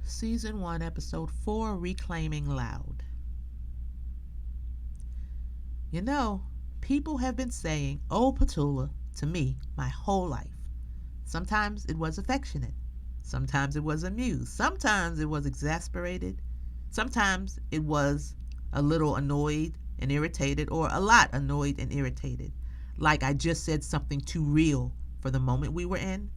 Season 1, Episode 4, Reclaiming Loud. You know, people have been saying, "Oh, Petula," to me my whole life. Sometimes it was affectionate. Sometimes it was amused. Sometimes it was exasperated. Sometimes it was a little annoyed and irritated, or a lot annoyed and irritated. Like I just said something too real for the moment we were in.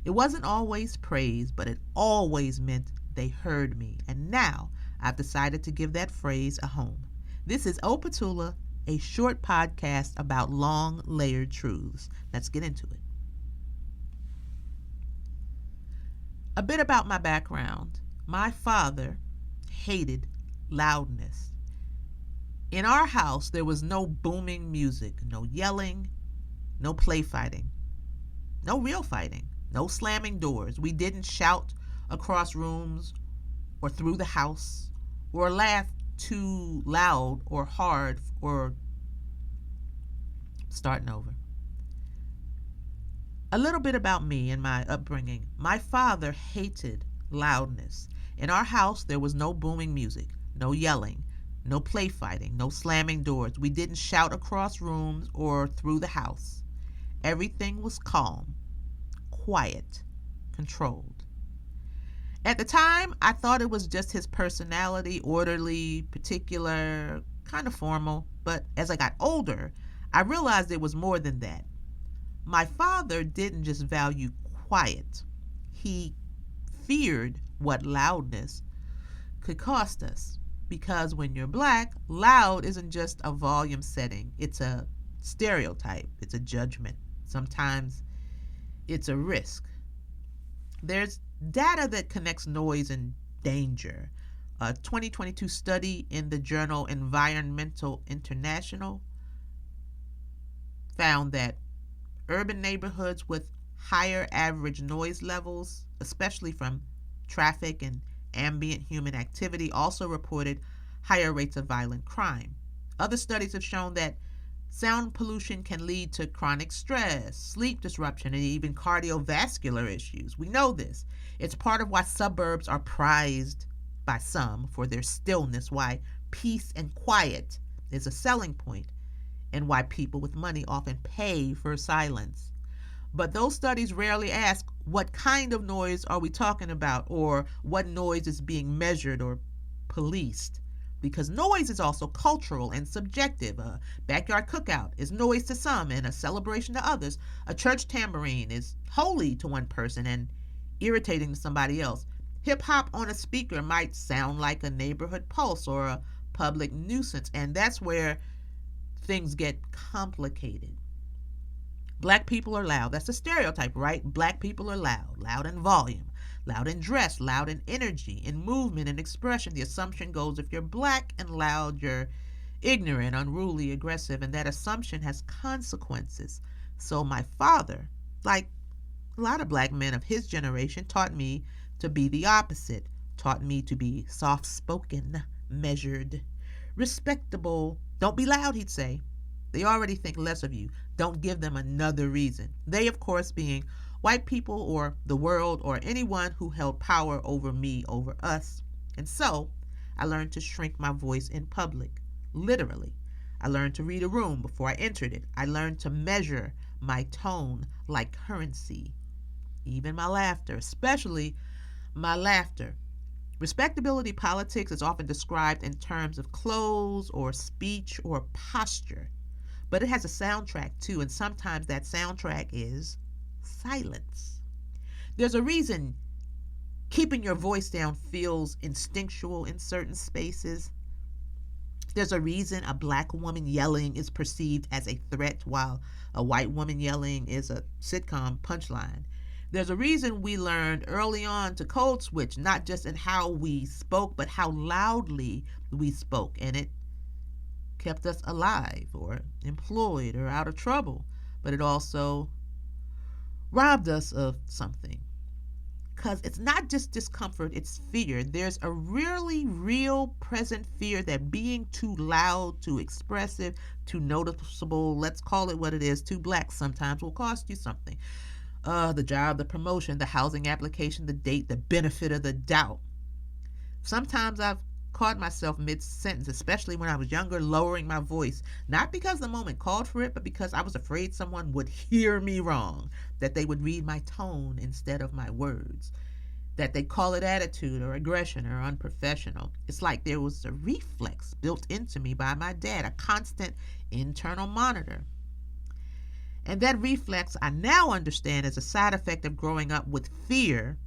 It wasn't always praise, but it always meant they heard me. And now I've decided to give that phrase a home. This is O Petula, a short podcast about long, layered truths. Let's get into it. A bit about my background. My father hated loudness. In our house, there was no booming music, no yelling, no play fighting, no real fighting. No slamming doors. We didn't shout across rooms or through the house or laugh too loud or hard or starting over. A little bit about me and my upbringing. My father hated loudness. In our house, there was no booming music, no yelling, no play fighting, no slamming doors. We didn't shout across rooms or through the house. Everything was calm, quiet, controlled. At the time, I thought it was just his personality, orderly, particular, kind of formal. But as I got older, I realized it was more than that. My father didn't just value quiet. He feared what loudness could cost us. Because when you're black, loud isn't just a volume setting. It's a stereotype. It's a judgment. Sometimes it's a risk. There's data that connects noise and danger. A 2022 study in the journal Environmental International found that urban neighborhoods with higher average noise levels, especially from traffic and ambient human activity, also reported higher rates of violent crime. Other studies have shown that sound pollution can lead to chronic stress, sleep disruption, and even cardiovascular issues. We know this. It's part of why suburbs are prized by some for their stillness, why peace and quiet is a selling point, and why people with money often pay for silence. But those studies rarely ask, what kind of noise are we talking about, or what noise is being measured or policed? Because noise is also cultural and subjective. A backyard cookout is noise to some and a celebration to others. A church tambourine is holy to one person and irritating to somebody else. Hip-hop on a speaker might sound like a neighborhood pulse or a public nuisance, and that's where things get complicated. Black people are loud. That's a stereotype, right? Black people are loud. Loud in volume, loud in dress, loud in energy, in movement and expression. The assumption goes if you're black and loud, you're ignorant, unruly, aggressive, and that assumption has consequences. So my father, like a lot of black men of his generation, taught me to be the opposite, taught me to be soft-spoken, measured, respectable. Don't be loud, he'd say. They already think less of you. Don't give them another reason. They, of course, being white people or the world or anyone who held power over me, over us. And so I learned to shrink my voice in public, literally. I learned to read a room before I entered it. I learned to measure my tone like currency, even my laughter, especially my laughter. Respectability politics is often described in terms of clothes or speech or posture. But it has a soundtrack too, and sometimes that soundtrack is silence. There's a reason keeping your voice down feels instinctual in certain spaces. There's a reason a black woman yelling is perceived as a threat while a white woman yelling is a sitcom punchline. There's a reason we learned early on to code switch, not just in how we spoke, but how loudly we spoke, and it kept us alive or employed or out of trouble, but it also robbed us of something. Because it's not just discomfort, it's fear. There's a really real present fear that being too loud, too expressive, too noticeable, let's call it what it is, too black sometimes will cost you something. The job, the promotion, the housing application, the date, the benefit of the doubt. Sometimes I've caught myself mid-sentence, especially when I was younger, lowering my voice, not because the moment called for it, but because I was afraid someone would hear me wrong, that they would read my tone instead of my words, that they'd call it attitude or aggression or unprofessional. It's like there was a reflex built into me by my dad, a constant internal monitor. And that reflex I now understand is a side effect of growing up with fear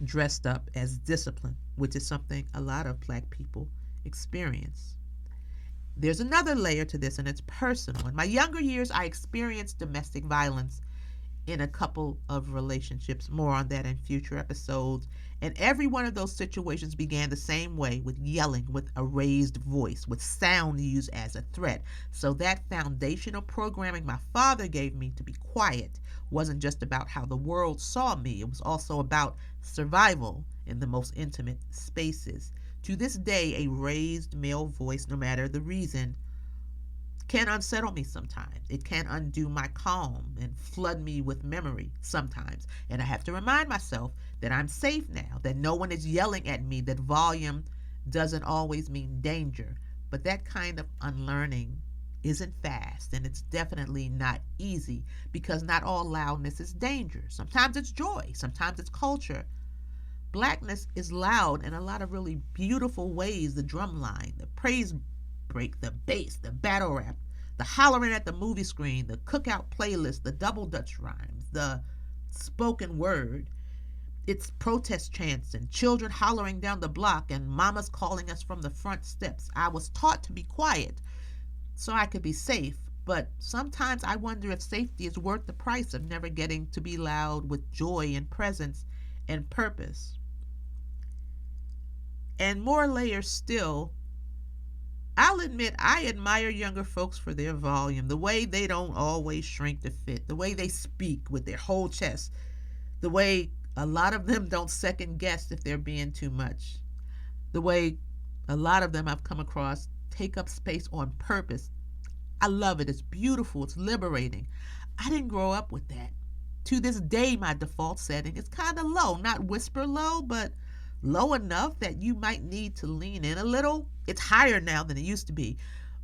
dressed up as discipline, which is something a lot of Black people experience. There's another layer to this, and it's personal. In my younger years, I experienced domestic violence in a couple of relationships. More on that in future episodes. And every one of those situations began the same way, with yelling, with a raised voice, with sound used as a threat. So that foundational programming my father gave me to be quiet wasn't just about how the world saw me. It was also about survival in the most intimate spaces. To this day, a raised male voice, no matter the reason, can unsettle me sometimes. It can undo my calm and flood me with memory sometimes. And I have to remind myself that I'm safe now, that no one is yelling at me, that volume doesn't always mean danger. But that kind of unlearning isn't fast, and it's definitely not easy, because not all loudness is danger. Sometimes it's joy, sometimes it's culture. Blackness is loud in a lot of really beautiful ways. The drum line, the praise break, the bass, the battle rap, the hollering at the movie screen, the cookout playlist, the double Dutch rhymes, the spoken word. It's protest chants and children hollering down the block and mamas calling us from the front steps. I was taught to be quiet so I could be safe, but sometimes I wonder if safety is worth the price of never getting to be loud with joy and presence and purpose. And more layers still, I'll admit I admire younger folks for their volume, the way they don't always shrink to fit, the way they speak with their whole chest, the way a lot of them don't second guess if they're being too much, the way a lot of them I've come across take up space on purpose. I love it. It's beautiful. It's liberating. I didn't grow up with that. To this day, my default setting is kind of low, not whisper low, but low enough that you might need to lean in a little. It's higher now than it used to be,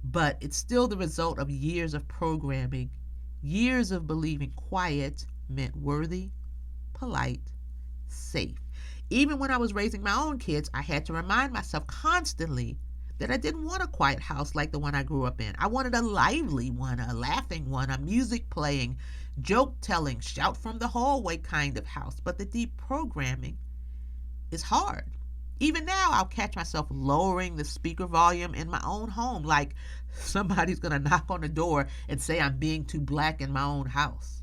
but it's still the result of years of programming, years of believing quiet meant worthy, polite, safe. Even when I was raising my own kids, I had to remind myself constantly that I didn't want a quiet house like the one I grew up in. I wanted a lively one, a laughing one, a music playing, joke telling, shout from the hallway kind of house. But the deep programming is hard. Even now, I'll catch myself lowering the speaker volume in my own home, like somebody's going to knock on the door and say I'm being too Black in my own house.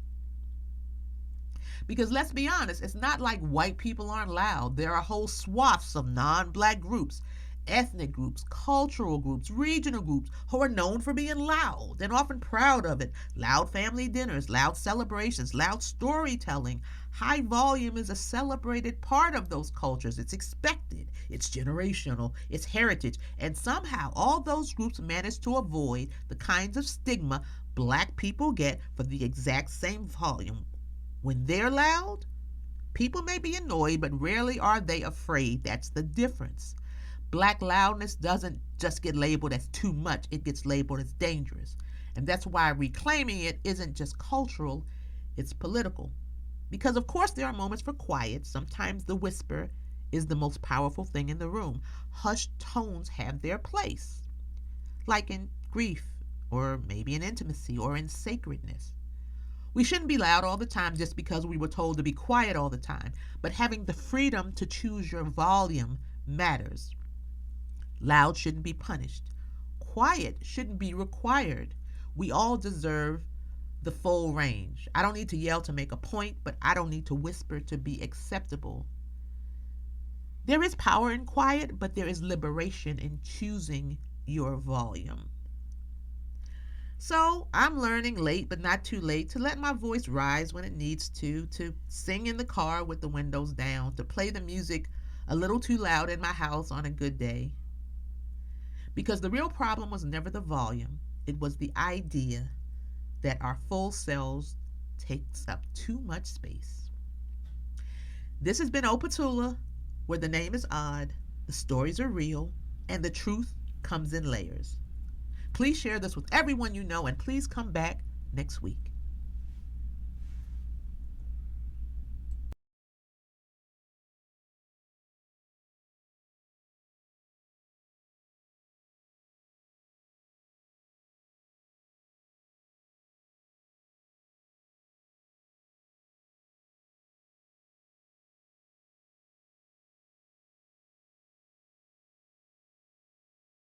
Because let's be honest, it's not like white people aren't loud. There are whole swaths of non-Black groups, ethnic groups, cultural groups, regional groups who are known for being loud and often proud of it. Loud family dinners, loud celebrations, loud storytelling. High volume is a celebrated part of those cultures. It's expected, it's generational, it's heritage, and somehow all those groups manage to avoid the kinds of stigma Black people get for the exact same volume. When they're loud, people may be annoyed, but rarely are they afraid. That's the difference. Black loudness doesn't just get labeled as too much, it gets labeled as dangerous. And that's why reclaiming it isn't just cultural, it's political. Because of course there are moments for quiet. Sometimes the whisper is the most powerful thing in the room. Hushed tones have their place, like in grief, or maybe in intimacy, or in sacredness. We shouldn't be loud all the time just because we were told to be quiet all the time, but having the freedom to choose your volume matters. Loud shouldn't be punished. Quiet shouldn't be required. We all deserve the full range. I don't need to yell to make a point, but I don't need to whisper to be acceptable. There is power in quiet, but there is liberation in choosing your volume. So I'm learning late but not too late to let my voice rise when it needs to sing in the car with the windows down, to play the music a little too loud in my house on a good day. Because the real problem was never the volume, it was the idea that our full selves takes up too much space. This has been Petula, where the name is odd, the stories are real, and the truth comes in layers. Please share this with everyone you know, and please come back next week.